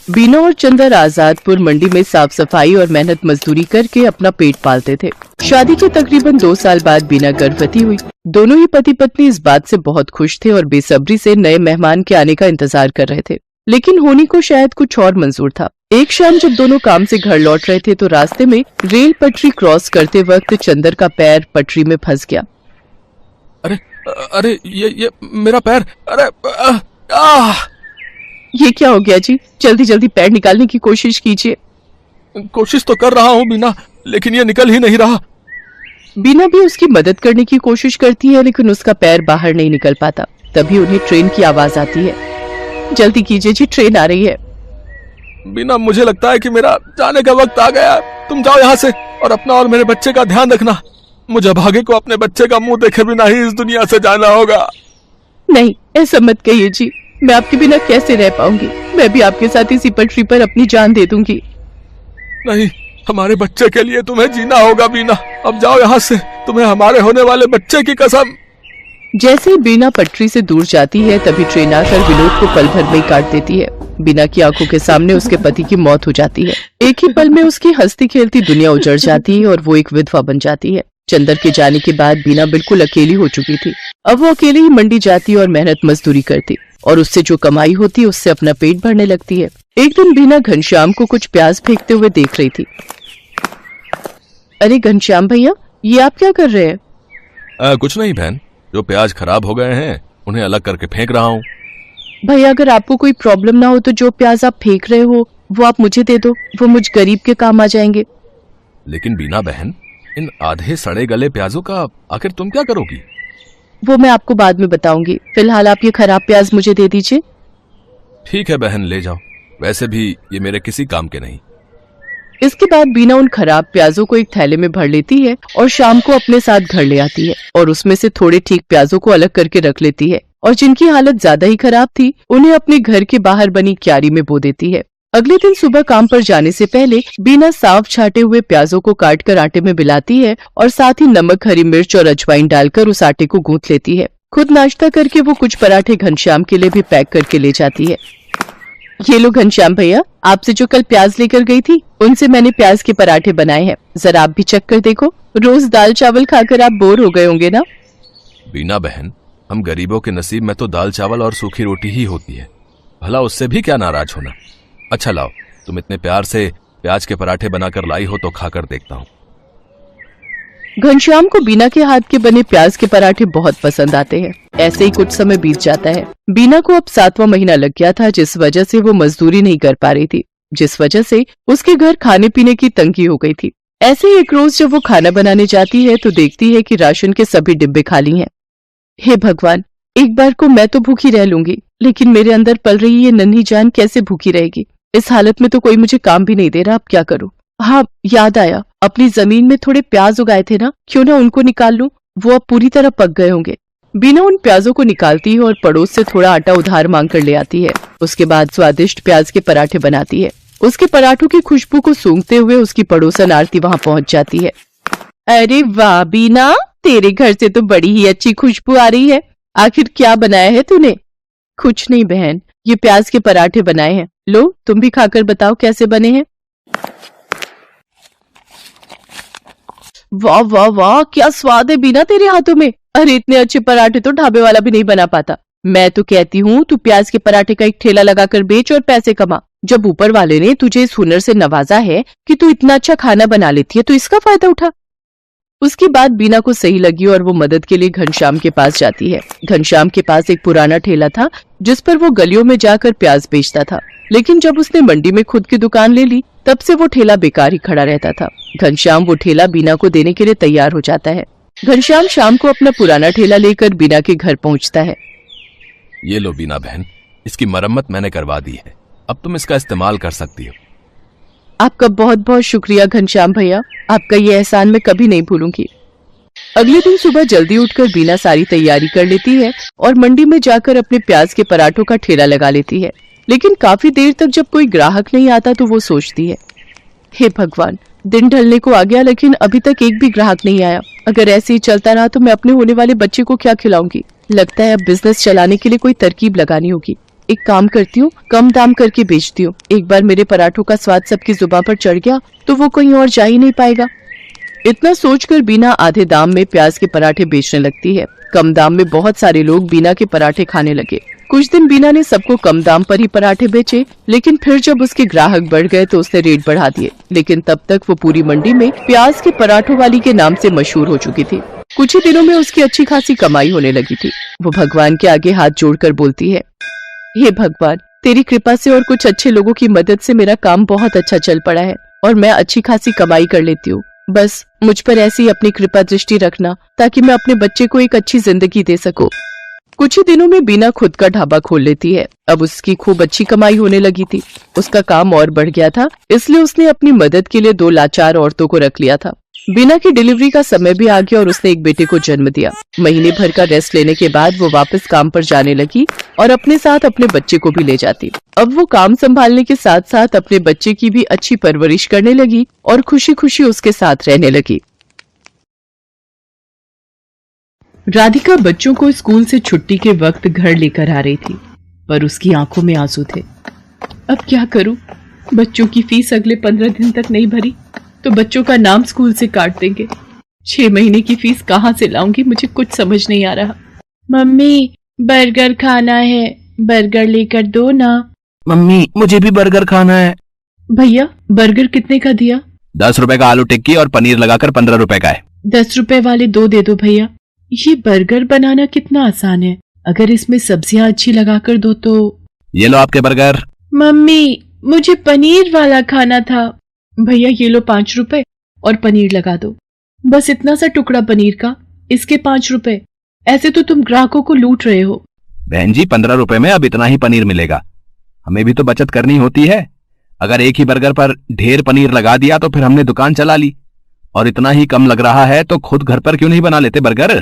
बीना और चंदर आजादपुर मंडी में साफ सफाई और मेहनत मजदूरी करके अपना पेट पालते थे। शादी के तकरीबन 2 साल बाद बीना गर्भवती हुई। दोनों ही पति पत्नी इस बात से बहुत खुश थे और बेसब्री से नए मेहमान के आने का इंतजार कर रहे थे, लेकिन होनी को शायद कुछ और मंजूर था। एक शाम जब दोनों काम से घर लौट रहे थे तो रास्ते में रेल पटरी क्रॉस करते वक्त चंदर का पैर पटरी में फंस गया। अरे अरे ये मेरा पैर, अरे ये क्या हो गया जी? जल्दी जल्दी पैर निकालने की कोशिश कीजिए। कोशिश तो कर रहा हूँ बीना, लेकिन ये निकल ही नहीं रहा। बीना भी उसकी मदद करने की कोशिश करती है, लेकिन उसका पैर बाहर नहीं निकल पाता। तभी उन्हें ट्रेन की आवाज आती है। जल्दी कीजिए जी, ट्रेन आ रही है। बीना, मुझे लगता है कि मेरा जाने का वक्त आ गया। तुम जाओ यहाँ से और अपना और मेरे बच्चे का ध्यान रखना। मुझे भागे को अपने बच्चे का मुंह देखे बिना ही इस दुनिया से जाना होगा। नहीं, ऐसा मत कहिए जी, मैं आपके बिना कैसे रह पाऊंगी? मैं भी आपके साथ इसी पटरी पर अपनी जान दे दूंगी। नहीं, हमारे बच्चे के लिए तुम्हें जीना होगा बीना। अब जाओ यहाँ से, तुम्हें हमारे होने वाले बच्चे की कसम। जैसे ही बीना पटरी से दूर जाती है तभी ट्रेन आकर विनोद को पल भर में ही काट देती है। बीना की आंखों के सामने उसके पति की मौत हो जाती है। एक ही पल में उसकी हंसती खेलती दुनिया उजड़ जाती है और वो एक विधवा बन जाती है। चंदर के जाने के बाद बीना बिल्कुल अकेली हो चुकी थी। अब वो अकेले ही मंडी जाती और मेहनत मजदूरी करती और उससे जो कमाई होती उससे अपना पेट भरने लगती है। एक दिन बीना घनश्याम को कुछ प्याज फेंकते हुए देख रही थी। अरे घनश्याम भैया, ये आप क्या कर रहे हैं? कुछ नहीं बहन, जो प्याज खराब हो गए हैं उन्हें अलग करके फेंक रहा हूँ। भैया, अगर आपको कोई प्रॉब्लम ना हो तो जो प्याज आप फेंक रहे हो वो आप मुझे दे दो, वो मुझ गरीब के काम आ जाएंगे। लेकिन बीना बहन, इन आधे सड़े गले प्याजों का आखिर तुम क्या करोगी? वो मैं आपको बाद में बताऊंगी। फिलहाल आप ये खराब प्याज मुझे दे दीजिए। ठीक है बहन, ले जाओ। वैसे भी ये मेरे किसी काम के नहीं। इसके बाद बीना उन खराब प्याजों को एक थैले में भर लेती है और शाम को अपने साथ घर ले आती है और उसमें से थोड़े ठीक प्याजों को अलग करके रख लेती है और जिनकी हालत ज्यादा ही खराब थी उन्हें अपने घर के बाहर बनी क्यारी में बो देती है। अगले दिन सुबह काम पर जाने से पहले बीना साफ छाटे हुए प्याजों को काटकर आटे में मिलाती है और साथ ही नमक, हरी मिर्च और अजवाइन डालकर उस आटे को गूंथ लेती है। खुद नाश्ता करके वो कुछ पराठे घनश्याम के लिए भी पैक करके ले जाती है। ये लो घनश्याम भैया, आपसे जो कल प्याज लेकर गई थी उनसे मैंने प्याज के पराठे बनाए हैं, जरा आप भी चख कर देखो। रोज दाल चावल खाकर आप बोर हो गए होंगे ना? बीना बहन, हम गरीबों के नसीब में तो दाल चावल और सूखी रोटी ही होती है, भला उससे भी क्या नाराज होना। अच्छा लाओ, तुम इतने प्यार से प्याज के पराठे बनाकर लाई हो तो खाकर देखता हूँ। घनश्याम को बीना के हाथ के बने प्याज के पराठे बहुत पसंद आते हैं। ऐसे ही कुछ समय बीत जाता है। बीना को अब 7वां महीना लग गया था, जिस वजह से वो मजदूरी नहीं कर पा रही थी, जिस वजह से उसके घर खाने पीने की तंगी हो गई थी। ऐसे ही एक रोज जब वो खाना बनाने जाती है तो देखती है कि राशन के सभी डिब्बे खाली हैं। हे भगवान, एक बार को मैं तो भूखी रह लूंगी, लेकिन मेरे अंदर पल रही ये नन्ही जान कैसे भूखी रहेगी? इस हालत में तो कोई मुझे काम भी नहीं दे रहा, अब क्या करूं? हाँ, याद आया, अपनी जमीन में थोड़े प्याज उगाए थे ना, क्यों ना उनको निकाल लूं, वो अब पूरी तरह पक गए होंगे। बीना उन प्याजों को निकालती है और पड़ोस से थोड़ा आटा उधार मांग कर ले आती है। उसके बाद स्वादिष्ट प्याज के पराठे बनाती है। उसके पराठों की खुशबू को सूंघते हुए उसकी पड़ोसन आरती वहाँ पहुँच जाती है। अरे वाह बीना, तेरे घर से तो बड़ी ही अच्छी खुशबू आ रही है। आखिर क्या बनाया है तूने? कुछ नहीं बहन, ये प्याज के पराठे बनाए हैं। लो, तुम भी खाकर बताओ कैसे बने हैं। वाह वाह वाह, क्या स्वाद है बीना तेरे हाथों में। अरे इतने अच्छे पराठे तो ढाबे वाला भी नहीं बना पाता। मैं तो कहती हूँ तू प्याज के पराठे का एक ठेला लगाकर बेच और पैसे कमा। जब ऊपर वाले ने तुझे इस हुनर से नवाजा है कि तू इतना अच्छा खाना बना लेती है तो इसका फायदा उठा। उसकी बात बीना को सही लगी और वो मदद के लिए घनश्याम के पास जाती है। घनश्याम के पास एक पुराना ठेला था जिस पर वो गलियों में जाकर प्याज बेचता था, लेकिन जब उसने मंडी में खुद की दुकान ले ली तब से वो ठेला बेकार ही खड़ा रहता था। घनश्याम वो ठेला बीना को देने के लिए तैयार हो जाता है। घनश्याम शाम को अपना पुराना ठेला लेकर बीना के घर पहुंचता है। ये लो बीना बहन, इसकी मरम्मत मैंने करवा दी है, अब तुम इसका इस्तेमाल कर सकती हो। आपका बहुत बहुत शुक्रिया घनश्याम भैया, आपका ये एहसान मैं कभी नहीं भूलूंगी। अगले दिन सुबह जल्दी उठकर बीना सारी तैयारी कर लेती है और मंडी में जाकर अपने प्याज के पराठों का ठेला लगा लेती है। लेकिन काफी देर तक जब कोई ग्राहक नहीं आता तो वो सोचती है, हे भगवान, दिन ढलने को आ गया लेकिन अभी तक एक भी ग्राहक नहीं आया। अगर ऐसे ही चलता रहा तो मैं अपने होने वाले बच्चे को क्या खिलाऊंगी? लगता है अब बिजनेस चलाने के लिए कोई तरकीब लगानी होगी। एक काम करती हूँ, कम दाम करके बेचती हूँ। एक बार मेरे पराठों का स्वाद सबकी जुबान पर चढ़ गया तो वो कहीं और जा ही नहीं पाएगा। इतना सोचकर बीना आधे दाम में प्याज के पराठे बेचने लगती है। कम दाम में बहुत सारे लोग बीना के पराठे खाने लगे। कुछ दिन बीना ने सबको कम दाम पर ही पराठे बेचे, लेकिन फिर जब उसके ग्राहक बढ़ गए तो उसने रेट बढ़ा दिए। लेकिन तब तक वो पूरी मंडी में प्याज के पराठों वाली के नाम से मशहूर हो चुकी थी। कुछ ही दिनों में उसकी अच्छी खासी कमाई होने लगी थी। वो भगवान के आगे हाथ जोड़कर बोलती है, हे भगवान, तेरी कृपा से और कुछ अच्छे लोगों की मदद से मेरा काम बहुत अच्छा चल पड़ा है और मैं अच्छी खासी कमाई कर लेती हूँ। बस मुझ पर ऐसी अपनी कृपा दृष्टि रखना ताकि मैं अपने बच्चे को एक अच्छी जिंदगी दे सकूं। कुछ ही दिनों में बीना खुद का ढाबा खोल लेती है। अब उसकी खूब अच्छी कमाई होने लगी थी। उसका काम और बढ़ गया था, इसलिए उसने अपनी मदद के लिए 2 लाचार औरतों को रख लिया था। बीना की डिलीवरी का समय भी आ गया और उसने एक बेटे को जन्म दिया। महीने भर का रेस्ट लेने के बाद वो वापस काम पर जाने लगी और अपने साथ अपने बच्चे को भी ले जाती। अब वो काम संभालने के साथ साथ अपने बच्चे की भी अच्छी परवरिश करने लगी और खुशी खुशी उसके साथ रहने लगी। राधिका बच्चों को स्कूल से छुट्टी के वक्त घर लेकर आ रही थी, पर उसकी आंखों में आंसू थे। अब क्या करूं? बच्चों की फीस अगले 15 दिन तक नहीं भरी तो बच्चों का नाम स्कूल से काट देंगे। 6 महीने की फीस कहाँ से लाऊंगी? मुझे कुछ समझ नहीं आ रहा। मम्मी, बर्गर खाना है, बर्गर लेकर दो ना। मम्मी, मुझे भी बर्गर खाना है। भैया, बर्गर कितने का दिया? 10 रुपए का आलू टिक्की और पनीर लगाकर 15 रुपए का है। 10 रुपए वाले 2 दे दो भैया। ये बर्गर बनाना कितना आसान है, अगर इसमें सब्जियां अच्छी लगाकर दो तो। ये लो आपके बर्गर। मम्मी, मुझे पनीर वाला खाना था। भैया, ये लो 5 रुपए और पनीर लगा दो। बस इतना सा टुकड़ा पनीर का, इसके 5 रुपए। ऐसे तो तुम ग्राहकों को लूट रहे हो। बहन जी, 15 रुपए में अब इतना ही पनीर मिलेगा। हमें भी तो बचत करनी होती है। अगर एक ही बर्गर पर ढेर पनीर लगा दिया तो फिर हमने दुकान चला ली, और इतना ही कम लग रहा है तो खुद घर पर क्यों नहीं बना लेते बर्गर।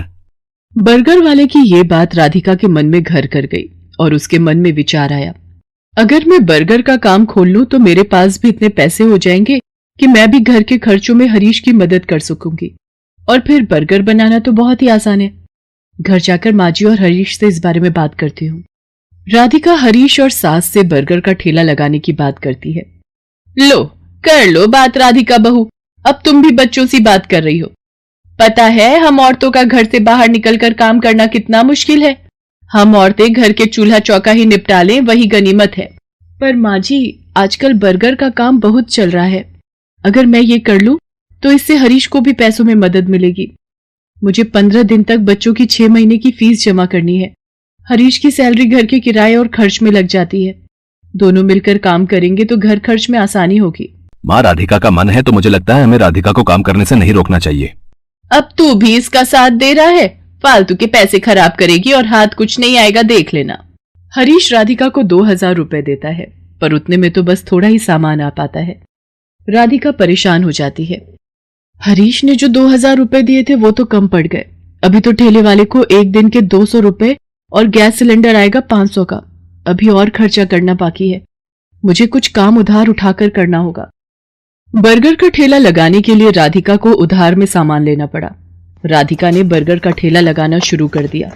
बर्गर वाले की ये बात राधिका के मन में घर कर गई और उसके मन में विचार आया, अगर मैं बर्गर का काम खोल लूं तो मेरे पास भी इतने पैसे हो जाएंगे कि मैं भी घर के खर्चों में हरीश की मदद कर सकूंगी। और फिर बर्गर बनाना तो बहुत ही आसान है। घर जाकर माजी और हरीश से इस बारे में बात करती हूँ। राधिका हरीश और सास से बर्गर का ठेला लगाने की बात करती है। लो, कर लो बात राधिका बहू, अब तुम भी बच्चों सी बात कर रही हो। पता है हम औरतों का घर से बाहर निकलकर काम करना कितना मुश्किल है। हम औरतें घर के चूल्हा चौका ही निपटा लें, वही गनीमत है। पर माँ जी, आजकल बर्गर का काम बहुत चल रहा है। अगर मैं ये कर लूं तो इससे हरीश को भी पैसों में मदद मिलेगी। मुझे 15 दिन तक बच्चों की 6 महीने की फीस जमा करनी है। हरीश की सैलरी घर के किराए और खर्च में लग जाती है। दोनों मिलकर काम करेंगे तो घर खर्च में आसानी होगी। माँ, राधिका का मन है तो मुझे लगता है हमें राधिका को काम करने से नहीं रोकना चाहिए। अब तू भी इसका साथ दे रहा है? फालतू के पैसे खराब करेगी और हाथ कुछ नहीं आएगा, देख लेना। हरीश राधिका को 2000 रुपए देता है, पर उतने में तो बस थोड़ा ही सामान आ पाता है। राधिका परेशान हो जाती है। हरीश ने जो 2000 रुपए दिए थे वो तो कम पड़ गए। अभी तो ठेले वाले को एक दिन के 200 रुपए और गैस सिलेंडर आएगा 500 का। अभी और खर्चा करना बाकी है। मुझे कुछ काम उधार उठाकर करना होगा। बर्गर का ठेला लगाने के लिए राधिका को उधार में सामान लेना पड़ा। राधिका ने बर्गर का ठेला लगाना शुरू कर दिया,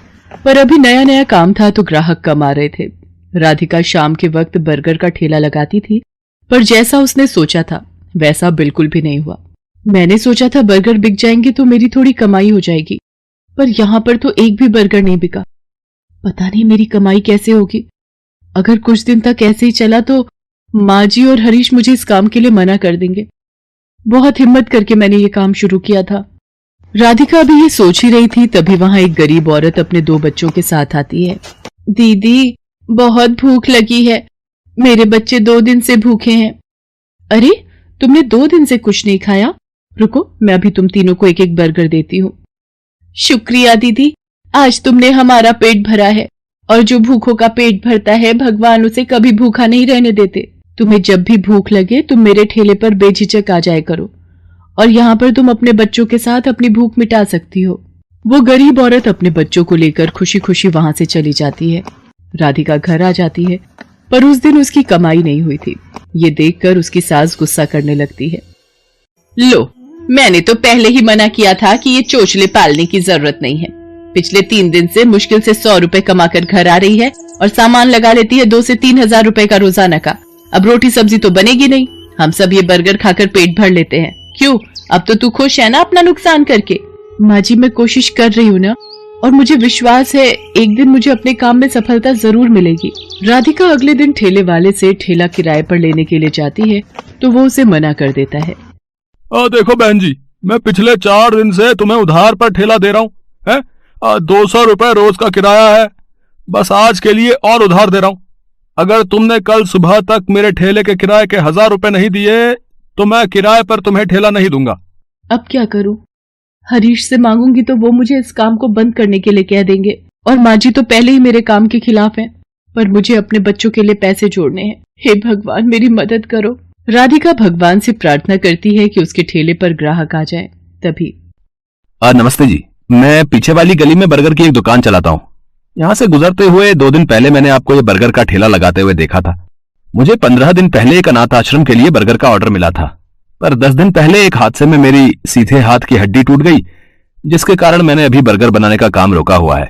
पर अभी नया नया काम था तो ग्राहक कम आ रहे थे। राधिका शाम के वक्त बर्गर का ठेला लगाती थी, पर जैसा उसने सोचा था वैसा बिल्कुल भी नहीं हुआ। मैंने सोचा था बर्गर बिक जाएंगे तो मेरी थोड़ी कमाई हो जाएगी, पर यहाँ पर तो एक भी बर्गर नहीं बिका। पता नहीं मेरी कमाई कैसे होगी। अगर कुछ दिन तक ऐसे ही चला तो माँ जी और हरीश मुझे इस काम के लिए मना कर देंगे। बहुत हिम्मत करके मैंने ये काम शुरू किया था। राधिका अभी ये सोच ही रही थी, तभी वहां एक गरीब औरत अपने 2 बच्चों के साथ आती है। दीदी, बहुत भूख लगी है, मेरे बच्चे 2 दिन से भूखे हैं। अरे, तुमने 2 दिन से कुछ नहीं खाया? रुको, मैं अभी तुम तीनों को एक एक बर्गर देती हूँ। शुक्रिया दीदी, आज तुमने हमारा पेट भरा है, और जो भूखों का पेट भरता है भगवान उसे कभी भूखा नहीं रहने देते। तुम्हें जब भी भूख लगे तुम मेरे ठेले पर बेझिझक आ जाया करो, और यहाँ पर तुम अपने बच्चों के साथ अपनी भूख मिटा सकती हो। वो गरीब औरत अपने बच्चों को लेकर खुशी खुशी वहां से चली जाती है। राधिका घर आ जाती है, पर उस दिन उसकी कमाई नहीं हुई थी। ये देखकर उसकी सास गुस्सा करने लगती है। लो, मैंने तो पहले ही मना किया था कि ये चोचले पालने की जरूरत नहीं है। पिछले 3 दिन से मुश्किल से 100 रुपए कमा कर घर आ रही है और सामान लगा लेती है 2 से 3 हजार रुपए का रोजाना का। अब रोटी सब्जी तो बनेगी नहीं, हम सब ये बर्गर खाकर पेट भर लेते हैं। क्यों, अब तो तू खुश है ना अपना नुकसान करके? माँ जी, मैं कोशिश कर रही हूँ ना, और मुझे विश्वास है एक दिन मुझे अपने काम में सफलता जरूर मिलेगी। राधिका अगले दिन ठेले वाले से ठेला किराए पर लेने के लिए जाती है तो वो उसे मना कर देता है। देखो बहन जी, मैं पिछले 4 दिन से तुम्हें उधार पर ठेला दे रहा हूँ, है 200 रुपए रोज का किराया है, बस आज के लिए और उधार दे रहा हूँ। अगर तुमने कल सुबह तक मेरे ठेले के किराए के 1000 रुपए नहीं दिए तो मैं किराए पर तुम्हें ठेला नहीं दूंगा। अब क्या करूं? हरीश से मांगूंगी तो वो मुझे इस काम को बंद करने के लिए कह देंगे, और माँ जी तो पहले ही मेरे काम के खिलाफ हैं, पर मुझे अपने बच्चों के लिए पैसे जोड़ने हैं। हे भगवान, मेरी मदद करो। राधिका भगवान से प्रार्थना करती है कि उसके ठेले पर ग्राहक आ जाए। तभी नमस्ते जी, मैं पीछे वाली गली में बर्गर की एक दुकान चलाता हूँ। यहाँ से गुजरते हुए 2 दिन पहले मैंने आपको ये बर्गर का ठेला लगाते हुए देखा था। मुझे 15 दिन पहले एक अनाथ आश्रम के लिए बर्गर का ऑर्डर मिला था, पर 10 दिन पहले एक हादसे में मेरी सीधे हाथ की हड्डी टूट गई, जिसके कारण मैंने अभी बर्गर बनाने का काम रोका हुआ है।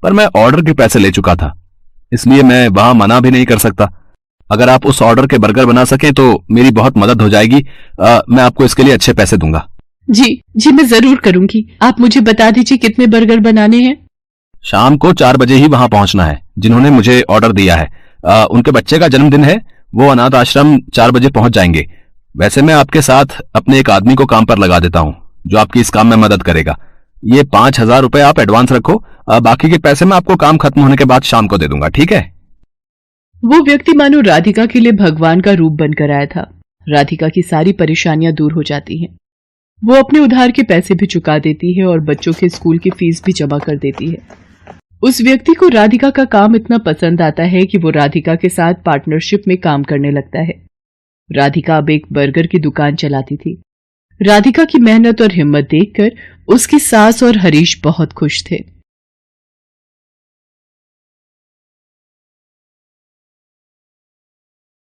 पर मैं ऑर्डर के पैसे ले चुका था, इसलिए मैं वहां मना भी नहीं कर सकता। अगर आप उस ऑर्डर के बर्गर बना सकें तो मेरी बहुत मदद हो जाएगी। मैं आपको इसके लिए अच्छे पैसे दूंगा। जी, मैं जरूर करूंगी। आप मुझे बता दीजिए कितने बर्गर बनाने हैं। शाम को 4 बजे ही वहां पहुंचना है। जिन्होंने मुझे ऑर्डर दिया है उनके बच्चे का जन्मदिन है, वो अनाथ आश्रम 4 बजे पहुंच जाएंगे। वैसे मैं आपके साथ अपने एक आदमी को काम पर लगा देता हूं जो आपकी इस काम में मदद करेगा। ये 5000 रुपए आप एडवांस रखो, बाकी के पैसे मैं आपको काम खत्म होने के बाद शाम को दे दूंगा, ठीक है? वो व्यक्ति मानो राधिका के लिए भगवान का रूप बनकर आया था। राधिका की सारी परेशानियां दूर हो जाती हैं। वो अपने उधार के पैसे भी चुका देती है और बच्चों के स्कूल की फीस भी जमा कर देती है। उस व्यक्ति को राधिका का काम इतना पसंद आता है कि वो राधिका के साथ पार्टनरशिप में काम करने लगता है। राधिका अब एक बर्गर की दुकान चलाती थी। राधिका की मेहनत और हिम्मत देखकर उसकी सास और हरीश बहुत खुश थे।